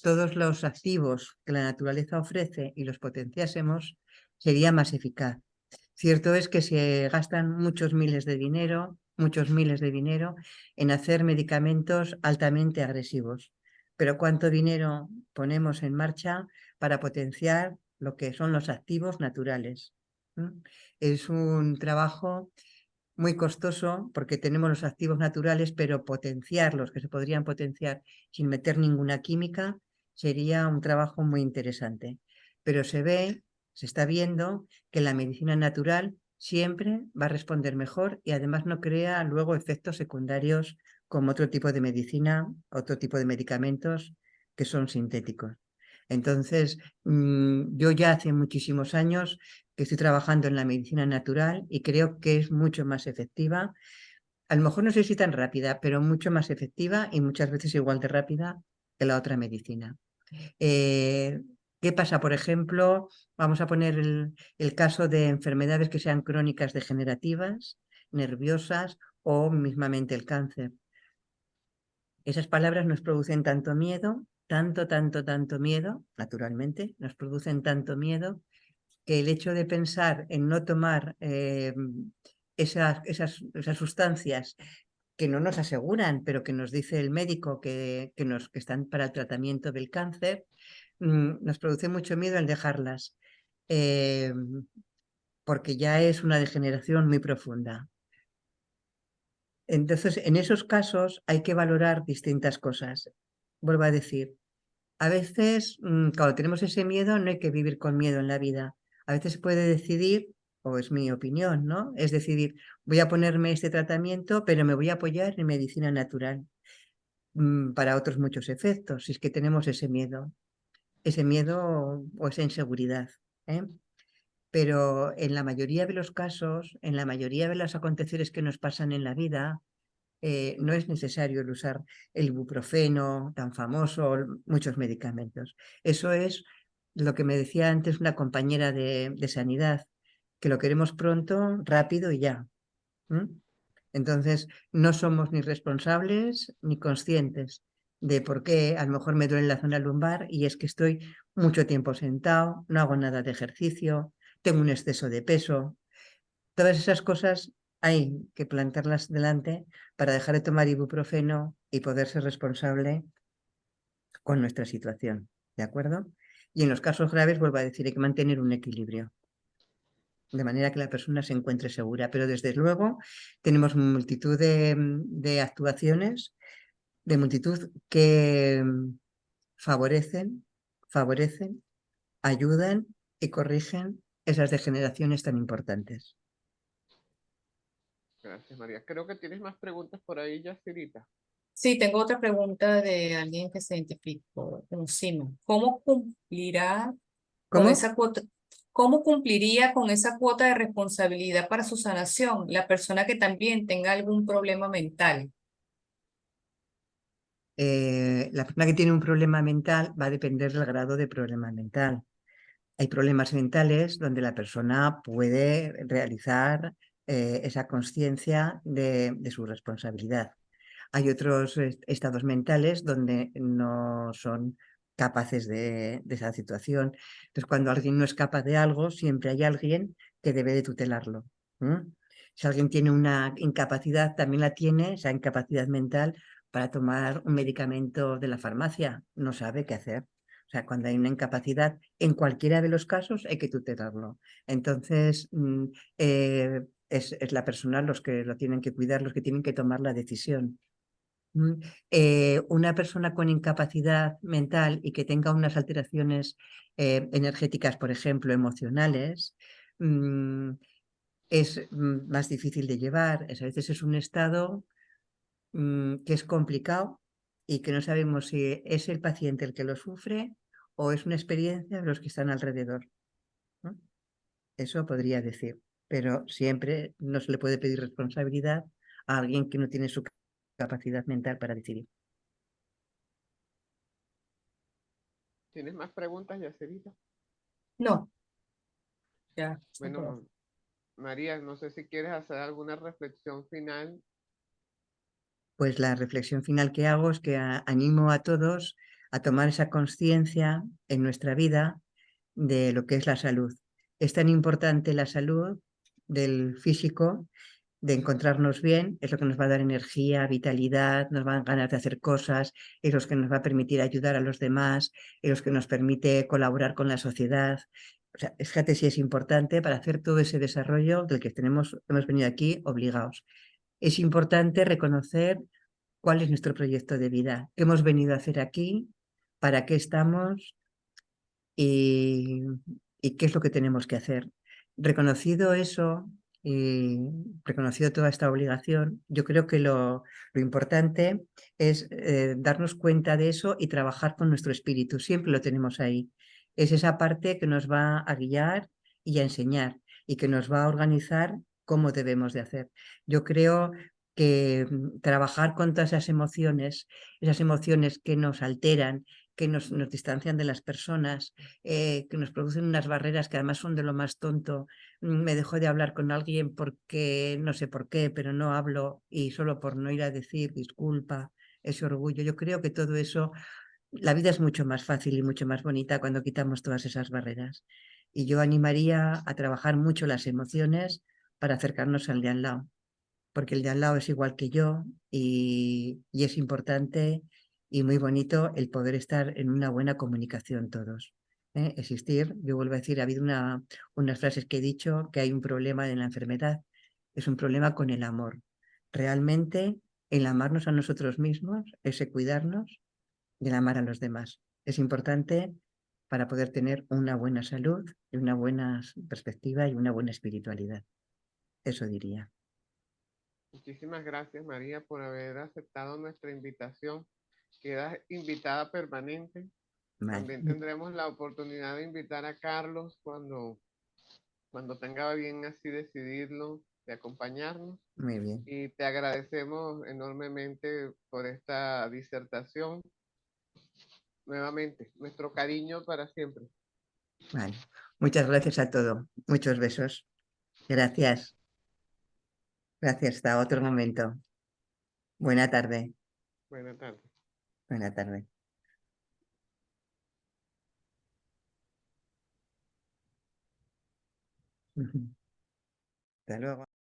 todos los activos que la naturaleza ofrece y los potenciásemos, sería más eficaz. Cierto es que se gastan muchos miles de dinero en hacer medicamentos altamente agresivos, pero cuánto dinero ponemos en marcha para potenciar lo que son los activos naturales. Es un trabajo muy costoso porque tenemos los activos naturales, pero potenciar los que se podrían potenciar sin meter ninguna química sería un trabajo muy interesante. Pero se está viendo que la medicina natural siempre va a responder mejor y además no crea luego efectos secundarios como otro tipo de medicina, otro tipo de medicamentos que son sintéticos. Entonces, yo ya hace muchísimos años que estoy trabajando en la medicina natural y creo que es mucho más efectiva. A lo mejor no sé si tan rápida, pero mucho más efectiva y muchas veces igual de rápida que la otra medicina. ¿Qué pasa? Por ejemplo, vamos a poner el caso de enfermedades que sean crónicas degenerativas, nerviosas o mismamente el cáncer. Esas palabras nos producen tanto miedo, tanto miedo, naturalmente, nos producen tanto miedo que el hecho de pensar en no tomar esas sustancias que no nos aseguran, pero que nos dice el médico que están para el tratamiento del cáncer, nos produce mucho miedo el dejarlas, porque ya es una degeneración muy profunda. Entonces, en esos casos hay que valorar distintas cosas. Vuelvo a decir, a veces, cuando tenemos ese miedo, no hay que vivir con miedo en la vida. A veces se puede decidir, o es mi opinión, ¿no? Es decidir, voy a ponerme este tratamiento, pero me voy a apoyar en medicina natural para otros muchos efectos, si es que tenemos ese miedo o esa inseguridad. ¿eh? Pero en la mayoría de los casos, en la mayoría de los aconteceres que nos pasan en la vida, no es necesario el usar el ibuprofeno tan famoso, muchos medicamentos. Eso es lo que me decía antes una compañera de sanidad, que lo queremos pronto, rápido y ya. Entonces, no somos ni responsables ni conscientes de por qué a lo mejor me duele la zona lumbar y es que estoy mucho tiempo sentado, no hago nada de ejercicio, tengo un exceso de peso. Todas esas cosas hay que plantarlas delante para dejar de tomar ibuprofeno y poder ser responsable con nuestra situación, ¿de acuerdo? Y en los casos graves, vuelvo a decir, hay que mantener un equilibrio, de manera que la persona se encuentre segura. Pero desde luego tenemos multitud de actuaciones, de multitud que favorecen, ayudan y corrigen esas degeneraciones tan importantes. Gracias, María. Creo que tienes más preguntas por ahí, Yacirita. Sí, tengo otra pregunta de alguien que se identificó como Sima. ¿Cómo cumplirá con ¿Cómo? esa cuota? ¿Cómo cumpliría con esa cuota de responsabilidad para su sanación la persona que también tenga algún problema mental? La persona que tiene un problema mental va a depender del grado de problema mental. Hay problemas mentales donde la persona puede realizar esa conciencia de su responsabilidad. Hay otros estados mentales donde no son capaces de esa situación. Entonces, cuando alguien no es capaz de algo, siempre hay alguien que debe de tutelarlo. Si alguien tiene una incapacidad, también la tiene, esa incapacidad mental, para tomar un medicamento de la farmacia. No sabe qué hacer. O sea, cuando hay una incapacidad, en cualquiera de los casos hay que tutelarlo. Entonces, es la persona los que lo tienen que cuidar, los que tienen que tomar la decisión. Una persona con incapacidad mental y que tenga unas alteraciones energéticas, por ejemplo, emocionales, es más difícil de llevar. A veces es un estado que es complicado y que no sabemos si es el paciente el que lo sufre o es una experiencia de los que están alrededor. ¿no? Eso podría decir, pero siempre no se le puede pedir responsabilidad a alguien que no tiene su capacidad mental para decidir. ¿Tienes más preguntas, Yacirita? No, ya. Bueno, María, no sé si quieres hacer alguna reflexión final. Pues la reflexión final que hago es que animo a todos a tomar esa conciencia en nuestra vida de lo que es la salud. Es tan importante la salud del físico de encontrarnos bien, es lo que nos va a dar energía, vitalidad, nos va a dar ganas de hacer cosas, es lo que nos va a permitir ayudar a los demás, es lo que nos permite colaborar con la sociedad. O sea, fíjate si es importante para hacer todo ese desarrollo del que hemos venido aquí obligados. Es importante reconocer cuál es nuestro proyecto de vida, qué hemos venido a hacer aquí, para qué estamos y, y qué es lo que tenemos que hacer. Reconocido eso y reconocido toda esta obligación, yo creo que lo importante es darnos cuenta de eso y trabajar con nuestro espíritu. Siempre lo tenemos ahí. Es esa parte que nos va a guiar y a enseñar y que nos va a organizar cómo debemos de hacer. Yo creo que trabajar con todas esas emociones que nos alteran, que nos distancian de las personas, que nos producen unas barreras que además son de lo más tonto. Me dejo de hablar con alguien porque no sé por qué, pero no hablo y solo por no ir a decir disculpa, ese orgullo. Yo creo que todo eso, la vida es mucho más fácil y mucho más bonita cuando quitamos todas esas barreras. Y yo animaría a trabajar mucho las emociones para acercarnos al de al lado, porque el de al lado es igual que yo y es importante y muy bonito el poder estar en una buena comunicación todos. Existir, yo vuelvo a decir, ha habido unas frases que he dicho que hay un problema en la enfermedad, es un problema con el amor. Realmente el amarnos a nosotros mismos, ese cuidarnos y el amar a los demás. Es importante para poder tener una buena salud y una buena perspectiva y una buena espiritualidad. Eso diría. Muchísimas gracias, María, por haber aceptado nuestra invitación. Quedas invitada permanente. Vale. También tendremos la oportunidad de invitar a Carlos cuando tenga bien así decidirlo, de acompañarnos. Muy bien. Y te agradecemos enormemente por esta disertación. Nuevamente, nuestro cariño para siempre. Vale. Muchas gracias a todos. Muchos besos. Gracias. Gracias. Hasta otro momento. Buena tarde. Buenas tardes. Buena tarde. Hasta luego.